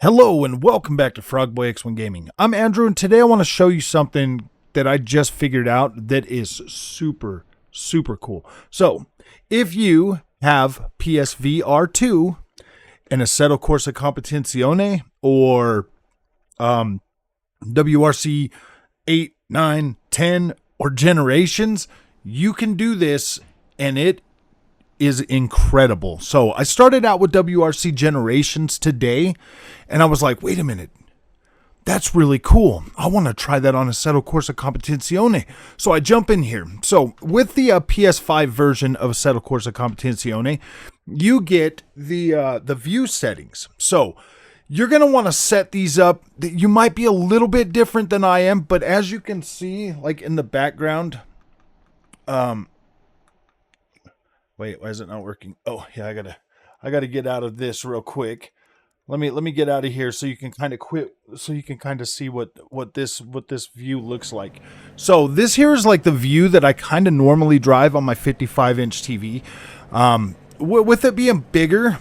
Hello and welcome back to Frogboy X1 Gaming. I'm Andrew and today I want to show you something that I just figured out that is super cool. So, if you have PSVR2 and Assetto Corsa Competizione or WRC 8, 9, 10 or Generations, you can do this and it is incredible. So I started out with WRC Generations today and I was like, wait a minute, that's really cool. I want to try that on Assetto Corsa Competizione. So I jump in here. So with the PS5 version of Assetto Corsa Competizione, you get the view settings. So you're going to want to set these up. You might be a little bit different than I am, but as you can see, like in the background, wait, why is it not working? Oh, yeah, I gotta get out of this real quick. Let me get out of here so you can kind of see what this view looks like. So this here is like the view that I kind of normally drive on my 55-inch TV. With it being bigger,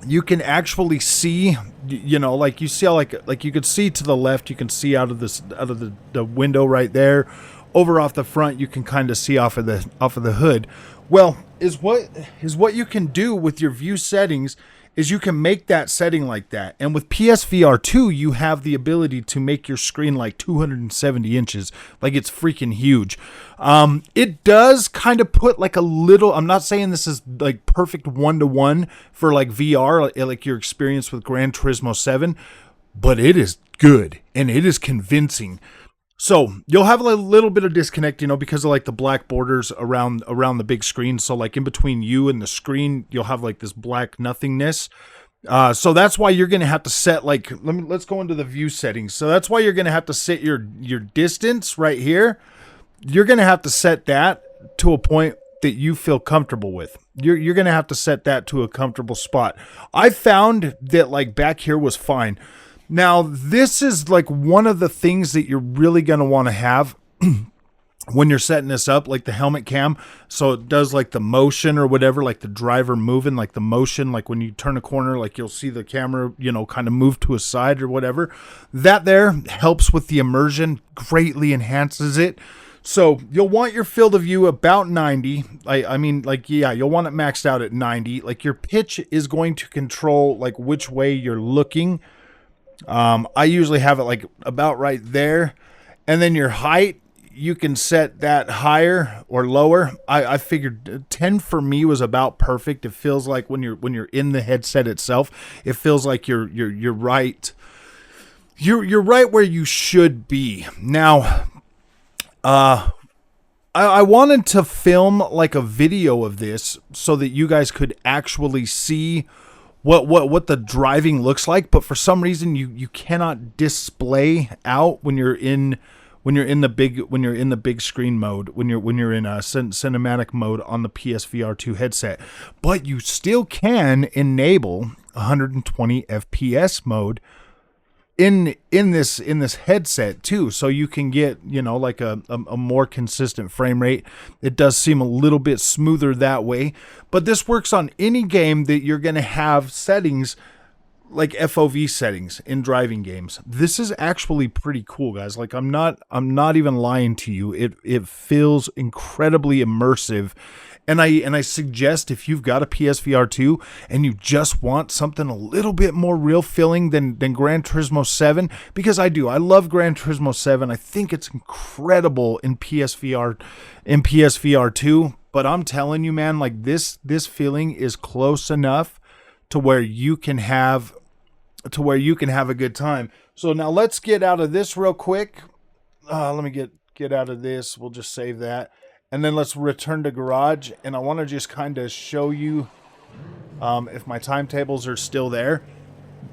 you can actually see, you know, like you see how like you could see to the left, you can see out of the window right there. Over off the front, you can kind of see off of the hood. Well, is what you can do with your view settings is you can make that setting like that. And with PSVR 2, you have the ability to make your screen like 270 inches. Like it's freaking huge. It does kind of put like a little, I'm not saying this is like perfect one-to-one for like VR, like your experience with Gran Turismo 7, but it is good and it is convincing. So you'll have a little bit of disconnect, you know, because of like the black borders around the big screen. So like in between you and the screen, you'll have like this black nothingness. So that's why you're going to have to set like, let's go into the view settings. So that's why you're going to have to set your distance right here. You're going to have to set that to a point that you feel comfortable with. You're going to have to set that to a comfortable spot. I found that like back here was fine. Now, this is like one of the things that you're really going to want to have when you're setting this up, like the helmet cam. So it does like the motion or whatever, like the driver moving, like the motion, like when you turn a corner, like you'll see the camera, you know, kind of move to a side or whatever. That there helps with the immersion, greatly enhances it. So you'll want your field of view about 90. I mean, like, yeah, you'll want it maxed out at 90. Like your pitch is going to control like which way you're looking. I usually have it like about right there, and then your height, you can set that higher or lower. I figured 10 for me was about perfect. It feels like when you're in the headset itself, it feels like you're right. You're right where you should be. Now, I wanted to film like a video of this so that you guys could actually see what the driving looks like, but for some reason you cannot display out when you're in the big screen mode, when you're in a cinematic mode on the PSVR 2 headset, but you still can enable 120 FPS mode in this headset too, so you can get, you know, like a more consistent frame rate. It does seem a little bit smoother that way, but this works on any game that you're going to have settings like FOV settings in driving games. This is actually pretty cool, guys. Like I'm not even lying to you. It feels incredibly immersive. And I suggest if you've got a PSVR 2 and you just want something a little bit more real feeling than Gran Turismo 7, because I love Gran Turismo 7. I think it's incredible in PSVR 2, but I'm telling you, man, like this feeling is close enough to where you can have a good time. So now let's get out of this real quick. Let me get out of this. We'll just save that. And then let's return to garage, and I want to just kind of show you if my timetables are still there.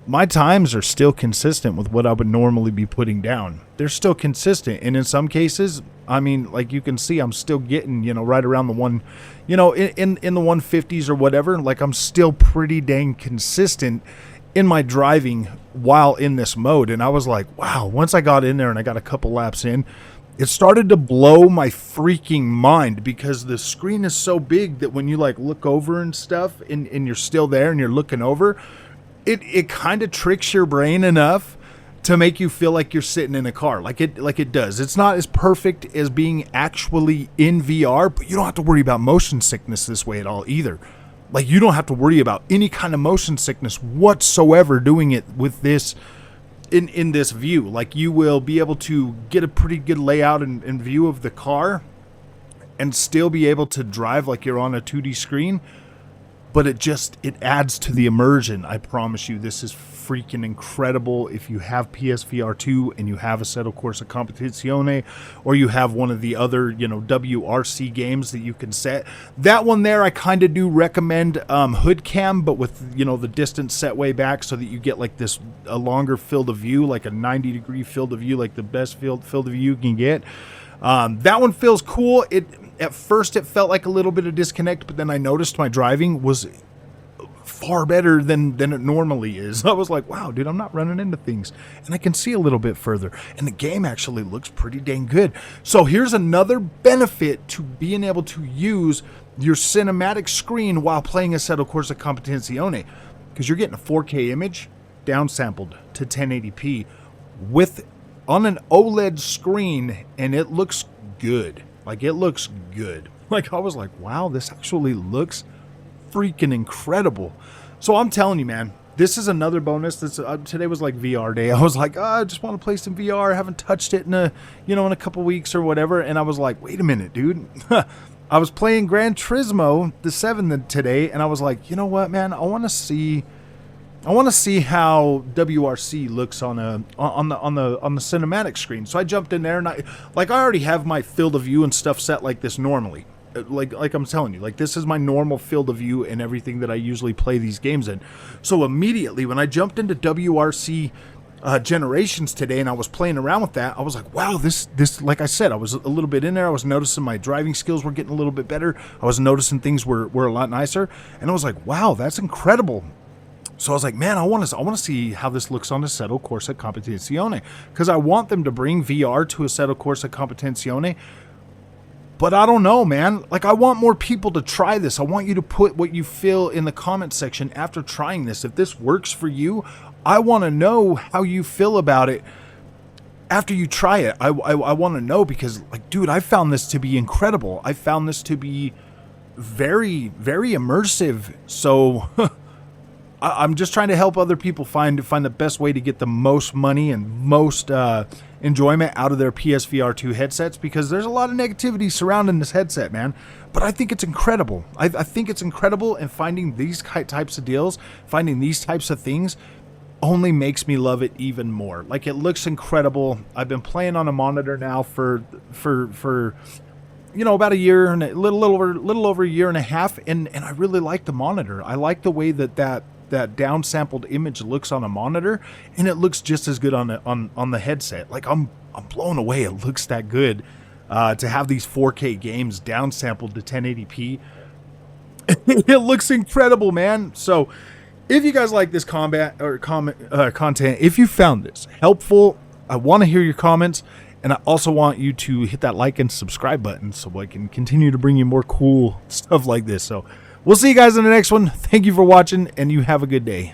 My times are still consistent with what I would normally be putting down. They're still consistent, and in some cases, I mean, like you can see, I'm still getting, you know, right around the one, you know, in the 150s or whatever. Like I'm still pretty dang consistent in my driving while in this mode. And I was like, wow, once I got in there and I got a couple laps in, it started to blow my freaking mind, because the screen is so big that when you like look over and stuff and you're still there and you're looking over, it kind of tricks your brain enough to make you feel like you're sitting in a car, like it does. It's not as perfect as being actually in VR, but you don't have to worry about motion sickness this way at all either. Like, you don't have to worry about any kind of motion sickness whatsoever doing it with this in this view. Like, you will be able to get a pretty good layout and view of the car and still be able to drive like you're on a 2D screen, but it adds to the immersion. I promise you, this is freaking incredible. If you have PSVR2 and you have Assetto Corsa Competizione, or you have one of the other, WRC games that you can set, that one there, I kind of do recommend hood cam, but with, the distance set way back so that you get like a longer field of view, like a 90-degree field of view, like the best field of view you can get. That one feels cool. At first it felt like a little bit of disconnect, but then I noticed my driving was far better than it normally is. I was like, wow, dude, I'm not running into things, and I can see a little bit further, and the game actually looks pretty dang good. So here's another benefit to being able to use your cinematic screen while playing Assetto Corsa Competizione, because you're getting a 4K image downsampled to 1080p on an OLED screen, and it looks good. Like, it looks good. Like, I was like, wow, this actually looks freaking incredible. So I'm telling you, man, this is another bonus. Today was like VR day. I was like, I just want to play some VR. I haven't touched it in a couple weeks or whatever. And I was like, wait a minute, dude. I was playing Gran Turismo the 7 today, and I was like, you know what, man? I want to see how WRC looks on the cinematic screen. So I jumped in there, and I already have my field of view and stuff set like this normally. Like I'm telling you, like, this is my normal field of view and everything that I usually play these games in. So immediately when I jumped into WRC Generations today and I was playing around with that, I was like, wow, this, like I said, I was a little bit in there. I was noticing my driving skills were getting a little bit better. I was noticing things were a lot nicer, and I was like, wow, that's incredible. So I was like, man, I want to see how this looks on Assetto Corsa Competizione, because I want them to bring VR to Assetto Corsa Competizione. But I don't know, man. Like, I want more people to try this. I want you to put what you feel in the comment section after trying this. If this works for you, I want to know how you feel about it after you try it. I want to know, because, like, dude, I found this to be incredible. I found this to be very, very immersive. So I'm just trying to help other people find the best way to get the most money and most enjoyment out of their PSVR2 headsets, because there's a lot of negativity surrounding this headset, man. But I think it's incredible. I think it's incredible, and finding these types of deals, finding these types of things, only makes me love it even more. Like, it looks incredible. I've been playing on a monitor now for about a year and a little over a year and a half, and I really like the monitor. I like the way that downsampled image looks on a monitor, and it looks just as good on the headset. Like, I'm blown away. It looks that good to have these 4K games downsampled to 1080p. It looks incredible, man. So if you guys like this content, if you found this helpful, I want to hear your comments, and I also want you to hit that like and subscribe button so I can continue to bring you more cool stuff like this. So we'll see you guys in the next one. Thank you for watching, and you have a good day.